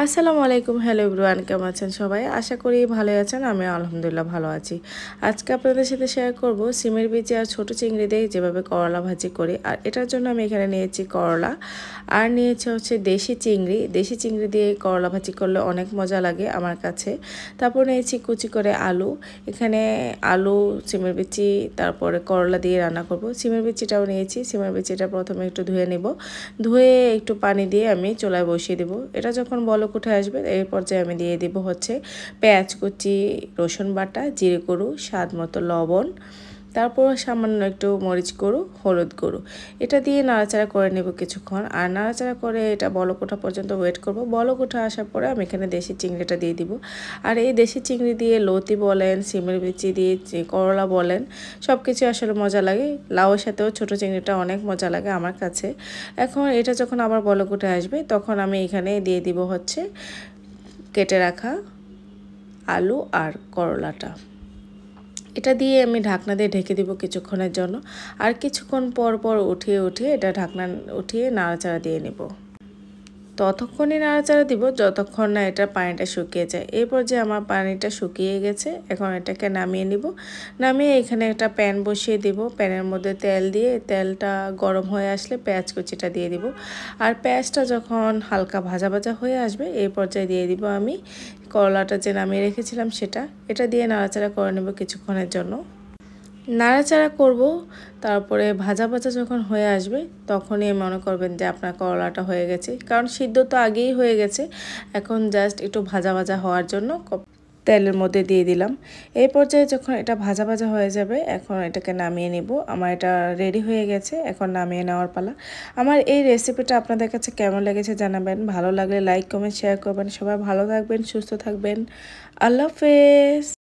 আসসালামু আলাইকুম। Hello everyone, কেমন আছেন সবাই? আশা করি ভালো আছেন। আমি আলহামদুলিল্লাহ ভালো আছি। আজকে আপনাদের সাথে শেয়ার করব সিমের বিচি আর ছোট চিংড়ি দিয়ে যেভাবে করলা ভাজি করি। আর এটার জন্য আমি এখানে নিয়েছি করলা আর নিয়েছি হচ্ছে দেশি চিংড়ি। দেশি চিংড়ি দিয়ে করলা ভাজি করলে অনেক মজা লাগে আমার কাছে। তারপর নিয়েছি কুচি করে আলু। এখানে আলু, সিমের বিচি, তারপরে করলা দিয়ে রান্না করব। সিমের বিচিটাও নিয়েছি। সিমের বিচিটা প্রথমে একটু ধুয়ে নেব। ধুয়ে একটু পানি দিয়ে আমি চুলায় বসিয়ে দেব। এটা যখন বলক উঠে আসবে এই পর্যায়ে আমি দিয়ে দিব হচ্ছে পেঁয়াজ কুচি, রসুন বাটা, জিরে গুঁড়ো, স্বাদ মতো লবণ, তারপর সামান্য একটু মরিচ গুঁড়ো, হলুদ গুঁড়ো। এটা দিয়ে নাড়াচাড়া করে নেব কিছুক্ষণ। আর নাড়াচাড়া করে এটা বলক ওঠা পর্যন্ত ওয়েট করব। বলক ওঠা আসার পরে আমি এখানে দেশি চিংড়িটা দিয়ে দিব। আর এই দেশি চিংড়ি দিয়ে লতি বলেন, সিমের বিচি দিয়ে করলা বলেন, সব কিছু আসলে মজা লাগে। লাউয়ের সাথেও ছোটো চিংড়িটা অনেক মজা লাগে আমার কাছে। এখন এটা যখন আবার বলক উঠে আসবে তখন আমি এখানে দিয়ে দিব হচ্ছে কেটে রাখা আলু আর করলাটা। এটা দিয়ে আমি ঢাকনা দিয়ে ঢেকে দিব কিছুক্ষণের জন্য। আর কিছুক্ষণ পর পর উঠিয়ে এটা ঢাকনা উঠিয়ে নাড়াচাড়া দিয়ে নেব। ততক্ষণই নাড়াচাড়া দিব যতক্ষণ না এটা পানিটা শুকিয়ে যায়। এই পর্যায়ে আমার পানিটা শুকিয়ে গেছে। এখন এটাকে নামিয়ে নিব। নামিয়ে এখানে একটা প্যান বসিয়ে দিব। প্যানের মধ্যে তেল দিয়ে তেলটা গরম হয়ে আসলে পেঁয়াজ কুচিটা দিয়ে দিব। আর পেঁয়াজটা যখন হালকা ভাজা ভাজা হয়ে আসবে এই পর্যায়ে দিয়ে দিব আমি করলাটা যে নামিয়ে রেখেছিলাম সেটা। এটা দিয়ে নাড়াচাড়া করে নেব কিছুক্ষণের জন্য। নাড়াচাড়া করব। তারপরে ভাজা ভাজা যখন হয়ে আসবে তখনই মনে করবেন যে আপনার করলাটা হয়ে গেছে, কারণ সিদ্ধ তো আগেই হয়ে গেছে। এখন জাস্ট একটু ভাজা ভাজা হওয়ার জন্য তেলের মধ্যে দিয়ে দিলাম। এই পর্যায়ে যখন এটা ভাজা ভাজা হয়ে যাবে এখন এটাকে নামিয়ে নিব। আমার এটা রেডি হয়ে গেছে, এখন নামিয়ে নেওয়ার পালা। আমার এই রেসিপিটা আপনাদের কাছে কেমন লেগেছে জানাবেন। ভালো লাগলে লাইক কমেন্ট শেয়ার করবেন। সবাই ভালো থাকবেন, সুস্থ থাকবেন। আল্লাহ হাফেজ।